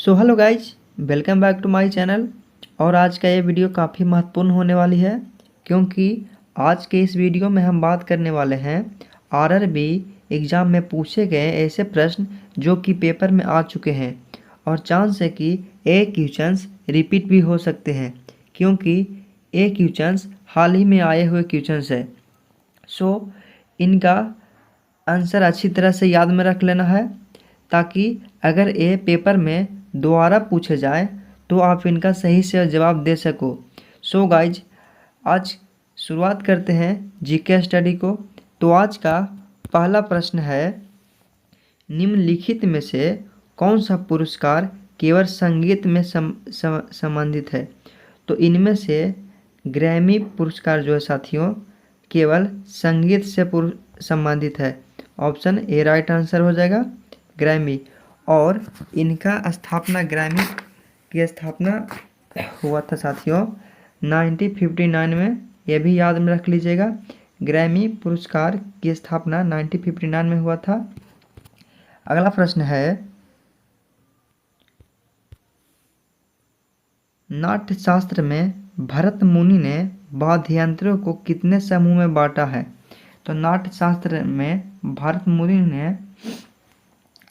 So hello guys, welcome back to my channel. और आज का ये वीडियो काफ़ी महत्वपूर्ण होने वाली है, क्योंकि आज के इस वीडियो में हम बात करने वाले हैं आरआरबी एग्ज़ाम में पूछे गए ऐसे प्रश्न जो कि पेपर में आ चुके हैं और चांस है कि एक क्वेश्चंस रिपीट भी हो सकते हैं, क्योंकि एक क्वेश्चंस हाल ही में आए हुए क्वेश्चंस है। सो इनका आंसर अच्छी तरह से याद में रख लेना है, ताकि अगर ये पेपर में दोबारा पूछे जाए तो आप इनका सही से जवाब दे सको। सो गाइज, आज शुरुआत करते हैं जीके स्टडी को। तो आज का पहला प्रश्न है, निम्नलिखित में से कौन सा पुरस्कार केवल संगीत में संबंधित है? तो इनमें से ग्रैमी पुरस्कार जो है साथियों केवल संगीत से संबंधित है। ऑप्शन ए राइट आंसर हो जाएगा, ग्रैमी। और इनका स्थापना, ग्रैमी की स्थापना हुआ था साथियों 1959 में। यह भी याद में रख लीजिएगा, ग्रैमी पुरस्कार की स्थापना 1959 में हुआ था। अगला प्रश्न है, नाट्य शास्त्र में भरत मुनि ने वाद्य यंत्रों को कितने समूह में बांटा है? तो नाट्य शास्त्र में भरत मुनि ने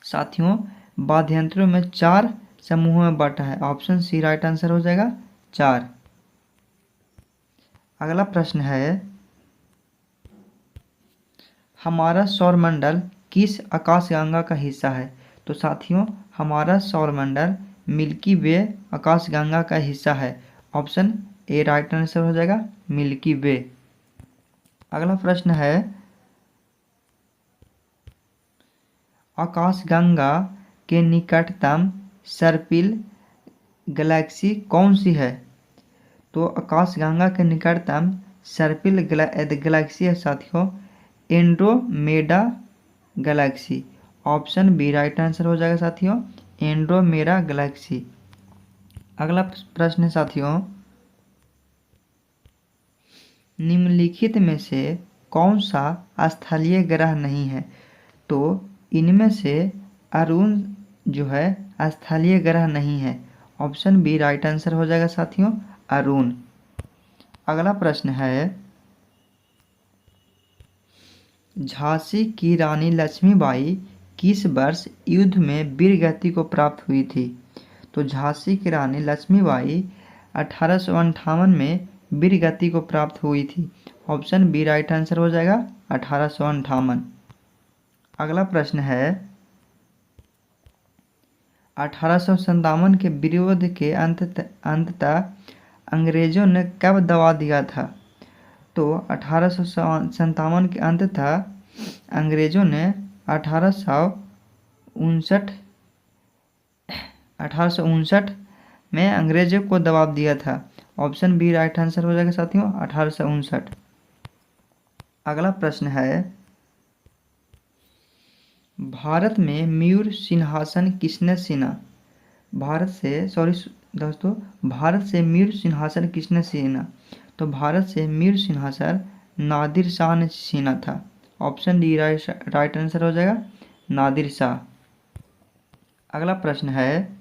साथियों वाद्य यंत्रों में 4 समूहों में बांटा है। ऑप्शन सी राइट आंसर हो जाएगा, 4। अगला प्रश्न है, हमारा सौरमंडल किस आकाशगंगा का हिस्सा है? तो साथियों हमारा सौरमंडल मिल्की वे आकाशगंगा का हिस्सा है। ऑप्शन ए राइट आंसर हो जाएगा, मिल्की वे। अगला प्रश्न है, आकाशगंगा के निकटतम सर्पिल गैलेक्सी कौन सी है? तो आकाशगंगा के निकटतम सर्पिल गैलेक्सी है साथियों Andromeda galaxy. Option B right answer हो जाएगा साथियों, एंड्रोमेडा गैलेक्सी। अगला प्रश्न है साथियों, निम्नलिखित में से कौन सा स्थलीय ग्रह नहीं है? तो इनमें से अरुण जो है स्थलीय ग्रह नहीं है। ऑप्शन बी राइट आंसर हो जाएगा साथियों, अरुण। अगला प्रश्न है, झांसी की रानी लक्ष्मीबाई किस वर्ष युद्ध में वीर गति को प्राप्त हुई थी? तो झांसी की रानी लक्ष्मीबाई 1858 में वीर गति को प्राप्त हुई थी। ऑप्शन बी राइट आंसर हो जाएगा, 1858। अगला प्रश्न है, 1857 के विरोध के अंततः अंग्रेजों ने कब दबा दिया था? तो 1857 के अंततः अंग्रेजों ने 1859 में अंग्रेजों को दबाव दिया था। ऑप्शन बी राइट आंसर हो जाएगा साथियों, 1859। अगला प्रश्न है, भारत में मयूर सिंहासन किसने छीना? भारत से मयूर सिंहासन किसने छीना? तो भारत से मयूर सिंहासन नादिर शाह ने छीना था। ऑप्शन डी राइट आंसर हो जाएगा, नादिर शाह। अगला प्रश्न है,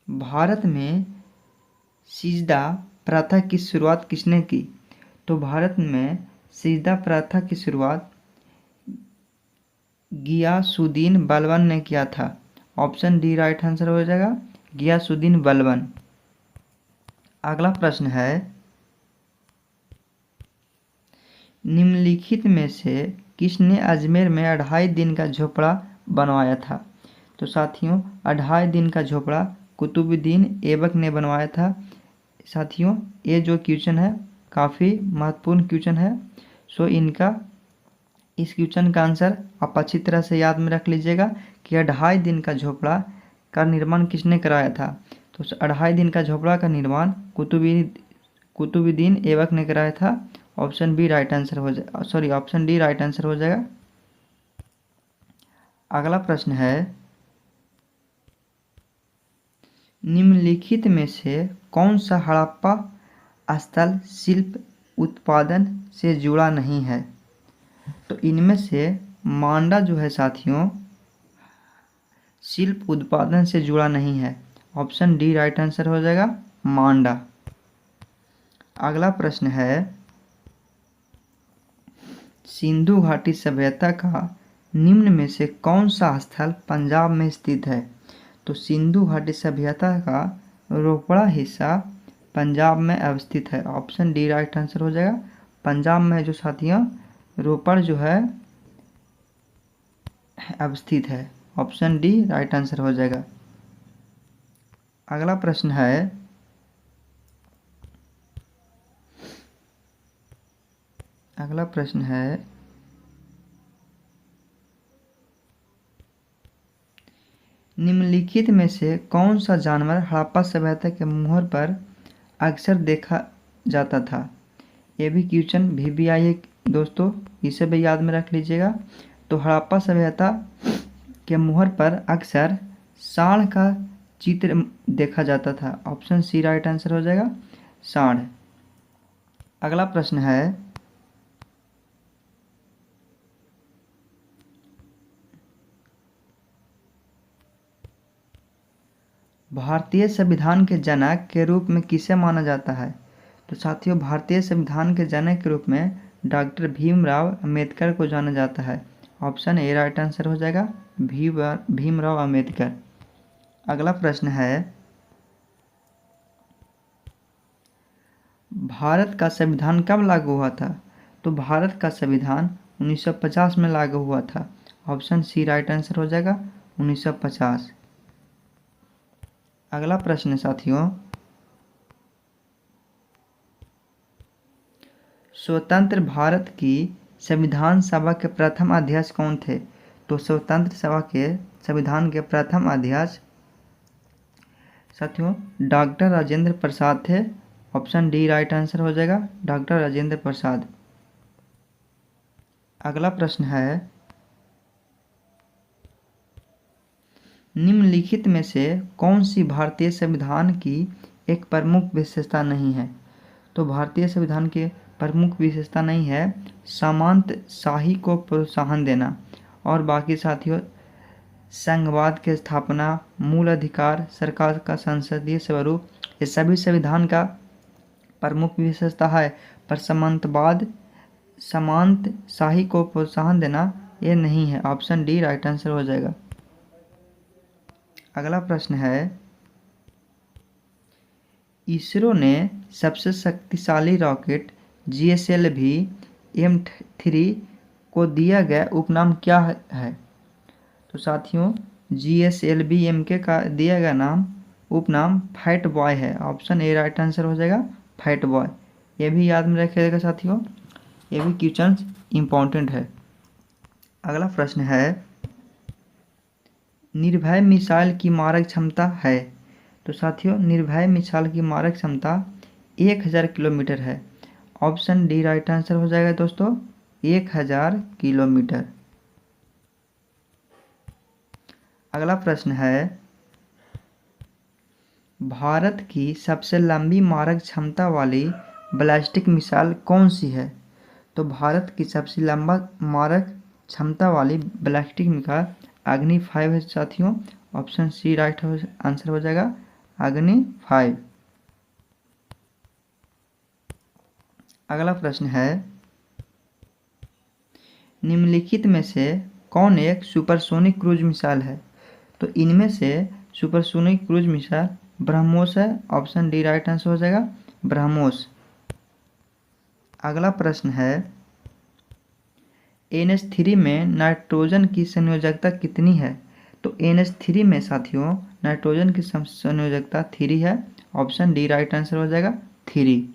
भारत में सिजदा प्रथा की शुरुआत किसने की? तो भारत में सिजदा प्रथा की शुरुआत गियासुद्दीन बलबन ने किया था। ऑप्शन डी राइट आंसर हो जाएगा, गियासुद्दीन बलबन। अगला प्रश्न है, निम्नलिखित में से किसने अजमेर में 2.5 दिन का झोपड़ा बनवाया था? तो साथियों 2.5 दिन का झोपड़ा कुतुबुद्दीन ऐबक ने बनवाया था। साथियों ये जो क्वेश्चन है काफ़ी महत्वपूर्ण क्वेश्चन है। सो इस क्वेश्चन का आंसर आप अच्छी तरह से याद में रख लीजिएगा कि 2.5 दिन का झोपड़ा का निर्माण किसने कराया था? तो 2.5 दिन का झोपड़ा का निर्माण कुतुबुद्दीन ऐबक ने कराया था। ऑप्शन बी राइट आंसर हो जाएगा, sorry option D right answer हो जाएगा। अगला प्रश्न है, निम्नलिखित में से कौन सा हड़प्पा स्थल शिल्प उत्पादन से जुड़ा नहीं है? तो इनमें से मांडा जो है साथियों शिल्प उत्पादन से जुड़ा नहीं है। ऑप्शन डी राइट आंसर हो जाएगा, मांडा। अगला प्रश्न है, सिंधु घाटी सभ्यता का निम्न में से कौन सा स्थल पंजाब में स्थित है? तो सिंधु घाटी सभ्यता का रोपड़ा हिस्सा पंजाब में अवस्थित है। ऑप्शन डी राइट आंसर हो जाएगा। पंजाब में जो साथियों रोपड़ जो है अवस्थित है। ऑप्शन डी राइट आंसर हो जाएगा। अगला प्रश्न है, निम्नलिखित में से कौन सा जानवर हड़प्पा सभ्यता के मुहर पर अक्सर देखा जाता था? ये भी क्वेश्चन भी आई है दोस्तों, इसे भी याद में रख लीजिएगा। तो हड़प्पा सभ्यता के मुहर पर अक्सर सांड का चित्र देखा जाता था। ऑप्शन सी राइट आंसर हो जाएगा, सांड। अगला प्रश्न है, भारतीय संविधान के जनक के रूप में किसे माना जाता है? तो साथियों भारतीय संविधान के जनक के रूप में डॉक्टर भीमराव अंबेडकर को जाना जाता है। ऑप्शन ए राइट आंसर हो जाएगा, भीमराव अंबेडकर। अगला प्रश्न है, भारत का संविधान कब लागू हुआ था? तो भारत का संविधान 1950 में लागू हुआ था। ऑप्शन सी राइट आंसर हो जाएगा, 1950। अगला प्रश्न है साथियों, स्वतंत्र भारत की संविधान सभा के प्रथम अध्यक्ष कौन थे? तो स्वतंत्र सभा के संविधान के प्रथम अध्यक्ष साथियों डॉक्टर राजेंद्र प्रसाद थे। ऑप्शन डी राइट आंसर हो जाएगा, डॉक्टर राजेंद्र प्रसाद। अगला प्रश्न है, निम्नलिखित में से कौन सी भारतीय संविधान की एक प्रमुख विशेषता नहीं है? तो भारतीय संविधान के प्रमुख विशेषता नहीं है सामंतशाही को प्रोत्साहन देना, और बाकी साथियों संघवाद की स्थापना, मूल अधिकार, सरकार का संसदीय स्वरूप, ये सभी संविधान का प्रमुख विशेषता है। पर सामंतशाही को प्रोत्साहन देना ये नहीं है। ऑप्शन डी राइट आंसर हो जाएगा। अगला प्रश्न है, इसरो ने सबसे शक्तिशाली रॉकेट GSLV M3 को दिया गया उपनाम क्या है? तो साथियों GSLV MK का दिया गया नाम उपनाम फैट बॉय है। ऑप्शन ए राइट आंसर हो जाएगा, फैट बॉय। ये भी याद में रखिएगा साथियों, ये भी क्वेश्चन इम्पोर्टेंट है। अगला प्रश्न है, निर्भय मिसाइल की मारक क्षमता है? तो साथियों निर्भय मिसाइल की मारक क्षमता 1000 किलोमीटर है। ऑप्शन डी राइट आंसर हो जाएगा दोस्तों, 1000 किलोमीटर। अगला प्रश्न है, भारत की सबसे लंबी मारक क्षमता वाली बैलिस्टिक मिसाइल कौन सी है? तो भारत की सबसे लंबा मारक क्षमता वाली बैलिस्टिक मिसाइल अग्नि 5 है साथियों। ऑप्शन सी राइट आंसर हो जाएगा, अग्नि 5। अगला प्रश्न है, निम्नलिखित में से कौन एक सुपरसोनिक क्रूज मिसाइल है? तो इनमें से सुपरसोनिक क्रूज मिसाइल ब्रह्मोस है। ऑप्शन डी राइट आंसर हो जाएगा, ब्रह्मोस। अगला प्रश्न है, NH3 में नाइट्रोजन की संयोजकता कितनी है? तो NH3 में साथियों नाइट्रोजन की संयोजकता 3 है। ऑप्शन डी राइट आंसर हो जाएगा, 3।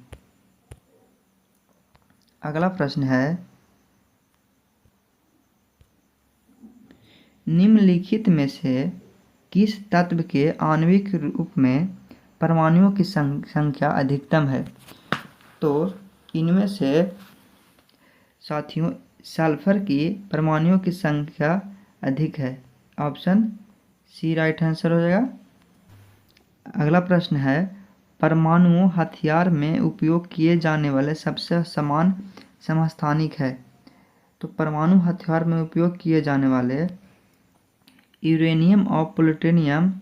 अगला प्रश्न है, निम्नलिखित में से किस तत्व के आणविक रूप में परमाणुओं की संख्या अधिकतम है? तो इनमें से साथियों सल्फर की परमाणुओं की संख्या अधिक है। ऑप्शन सी राइट आंसर हो जाएगा। अगला प्रश्न है, परमाणु हथियार में उपयोग किए जाने वाले सबसे समान समस्थानिक है? तो परमाणु हथियार में उपयोग किए जाने वाले यूरेनियम और प्लूटोनियम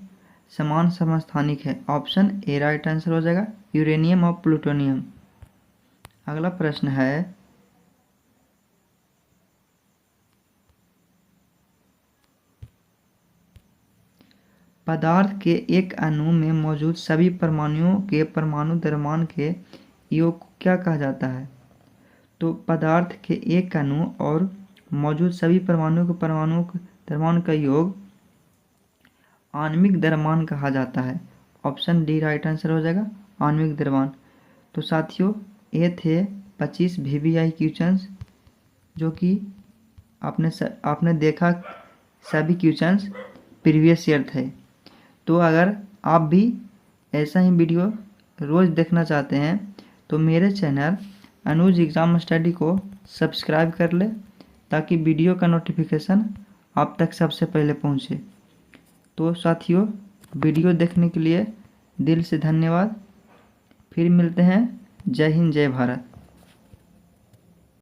समान समस्थानिक है। ऑप्शन ए राइट आंसर हो जाएगा, यूरेनियम और प्लूटोनियम। अगला प्रश्न है, पदार्थ के एक अणु में मौजूद सभी परमाणुओं के परमाणु द्रव्यमान के योग को क्या कहा जाता है? तो पदार्थ के एक अणु और मौजूद सभी परमाणुओं के परमाणु द्रव्यमान का योग आणविक द्रव्यमान कहा जाता है। ऑप्शन डी राइट आंसर हो जाएगा, आणविक द्रव्यमान। तो साथियों, ये थे 25 VVI क्वेश्चंस जो कि आपने देखा सभी क्वेश्चंस प्रीवियस ईयर थे। तो अगर आप भी ऐसा ही वीडियो रोज़ देखना चाहते हैं तो मेरे चैनल अनुज एग्ज़ाम स्टडी को सब्सक्राइब कर ले, ताकि वीडियो का नोटिफिकेशन आप तक सबसे पहले पहुंचे। तो साथियों, वीडियो देखने के लिए दिल से धन्यवाद। फिर मिलते हैं। जय हिंद, जय भारत।